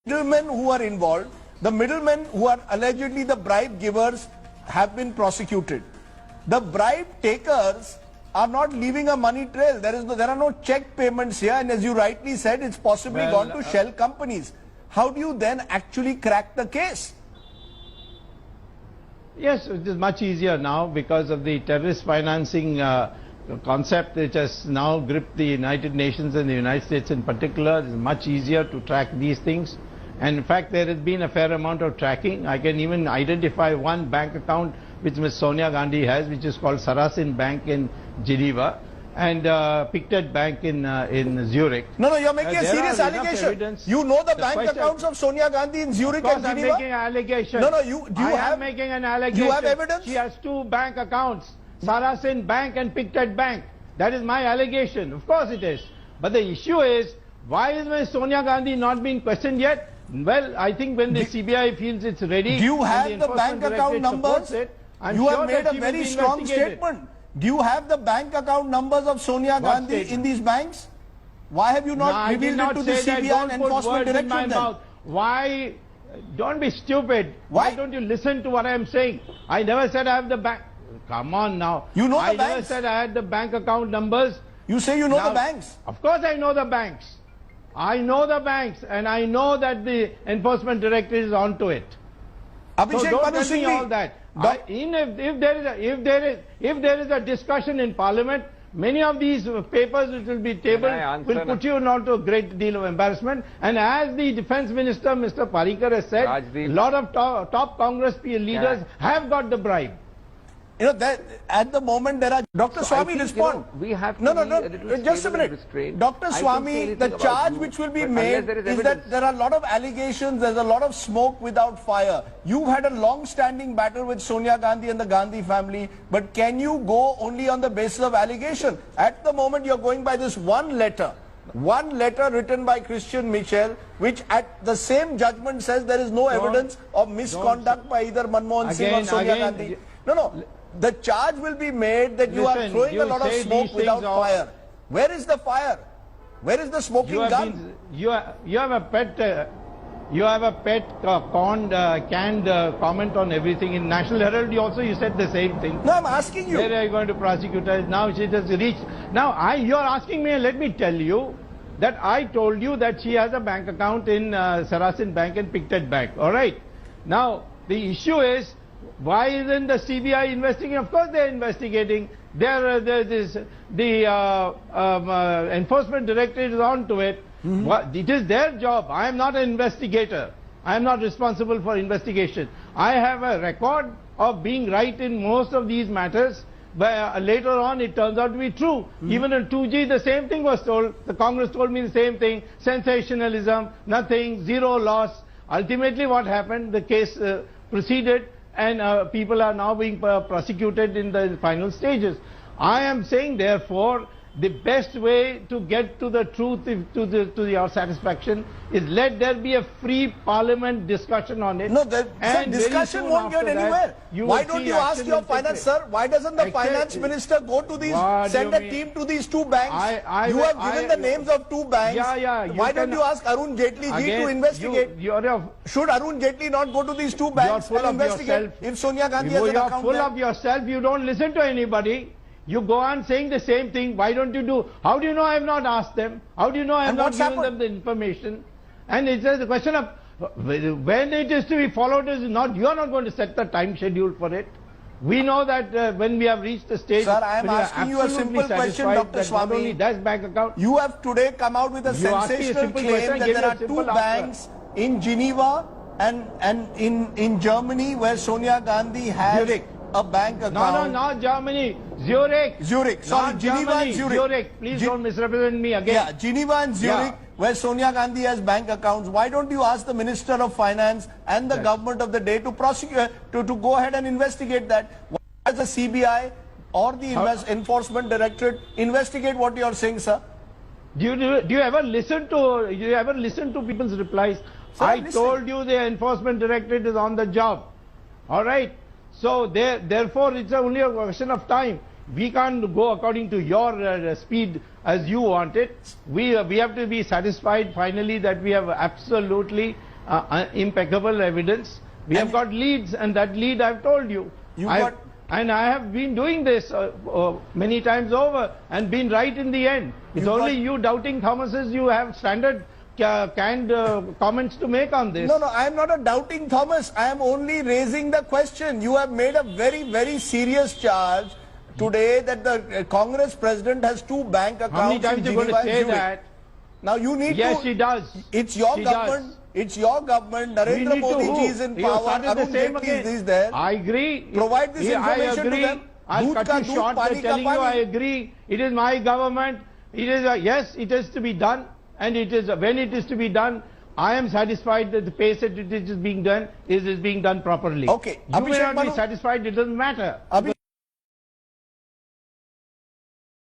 middlemen who are involved, the middlemen who are allegedly the bribe givers have been prosecuted. The bribe takers are not leaving a money trail. There are no check payments here, and as you rightly said, it's possibly gone to shell companies. How do you then actually crack the case? Yes, it is much easier now because of the terrorist financing concept which has now gripped the United Nations and the United States in particular. It is much easier to track these things. And in fact, there has been a fair amount of tracking. I can even identify one bank account which Ms. Sonia Gandhi has, which is called Sardesai Bank in Geneva and Pictet Bank in Zurich. No, you're making a serious allegation. You know the bank accounts of Sonia Gandhi in Zurich and Geneva? I'm making an allegation. No, I'm making an allegation. You have evidence? She has two bank accounts, Sardesai Bank and Pictet Bank. That is my allegation. Of course it is. But the issue is, why is Ms. Sonia Gandhi not being questioned yet? Well, I think when the CBI feels it's ready, do you have the bank account numbers? You have made a very strong statement. Do you have the bank account numbers of Sonia Gandhi in these banks? Why have you not revealed it to the CBI and Enforcement Directorate then? Why? Don't be stupid. Why don't you listen to what I am saying? I never said I have the bank. Come on now. You know the banks. I never said I had the bank account numbers. You say you know the banks. Of course I know the banks. I know the banks, and I know that the Enforcement Directorate is onto it. Abhishek, so don't tell me all that. If there is a discussion in Parliament, many of these papers which will be tabled will put you into a great deal of embarrassment. And as the Defence Minister, Mr. Parikar, has said, Rajdeep, a lot of top Congress leaders have got the bribe. You know, that at the moment there are... Dr. Swamy, respond. We have to just a minute. Dr. Swamy, the charge which will be made is that there are a lot of allegations, there's a lot of smoke without fire. You've had a long-standing battle with Sonia Gandhi and the Gandhi family, but can you go only on the basis of allegation? At the moment you're going by this one letter written by Christian Michel, which at the same judgment says there is no evidence of misconduct by either Manmohan Singh or Sonia Gandhi. No. The charge will be made that you are throwing a lot of smoke without fire. Where is the fire? Where is the smoking gun? You have a pet canned comment on everything. In National Herald you said the same thing. No, I'm asking you. Where are you going to prosecute her? Now she has reached. Now you are asking me, and let me tell you that I told you that she has a bank account in Sardesai Bank and Pictet Bank. All right. Now the issue is, why isn't the CBI investigating? Of course they are investigating. The Enforcement Directorate is on to it. It is their job. I am not an investigator. I am not responsible for investigation. I have a record of being right in most of these matters. But later on it turns out to be true. Even in 2G the same thing was told. The Congress told me the same thing. Sensationalism, nothing, zero loss. Ultimately what happened, the case proceeded, and people are now being prosecuted in the final stages. I am saying, therefore, the best way to get to the truth to your satisfaction is let there be a free Parliament discussion on it. No, the discussion won't get anywhere. Why don't you ask your finance, sir? Why doesn't the finance minister go to these, send a team to these two banks? You have given the names of two banks. Why don't you ask Arun Jaitley ji to investigate? Should Arun Jaitley not go to these two banks and investigate if Sonia Gandhi has an account there? You are full of yourself. You don't listen to anybody. You go on saying the same thing. Why don't you do? How do you know I have not asked them? How do you know I have not given them the information? And it's just a question of when it is to be followed. Is not, you are not going to set the time schedule for it. We know that when we have reached the stage. Sir, I am asking you a simple question, Dr. Swamy. Does bank account. You have today come out with a sensational claim that there are two banks in Geneva and in Germany where Sonia Gandhi has a bank account. No, not Germany. Zurich. Sorry, Geneva and Zurich. Please don't misrepresent me again. Yeah, Geneva and Zurich, where Sonia Gandhi has bank accounts. Why don't you ask the Minister of Finance and the government of the day to prosecute, to go ahead and investigate that? Why does the CBI or the Enforcement Directorate investigate what you are saying, sir? Do you ever listen to people's replies? Sir, I told you the Enforcement Directorate is on the job. All right. So therefore it's only a question of time. We can't go according to your speed as you want it. We have to be satisfied finally that we have absolutely impeccable evidence. We have got leads, and that lead I've told you. And I have been doing this many times over and been right in the end. It's only you doubting Thomases you have standard canned comments to make on this. No, I am not a doubting Thomas. I am only raising the question. You have made a very, very serious charge today that the Congress president has 2 bank accounts. How many times are you going to say that? Now you need yes, to... she does. It's your she government. Does. It's your government. Narendra Modi ji is in power. Arun Jaitley is there. I agree. Provide this information to them. I'll cut you short by telling you I agree. It is my government. It is yes, it is to be done. And it is when it is to be done, I am satisfied that the pace at which it is being done is being done properly. Okay. You may not be satisfied, it doesn't matter.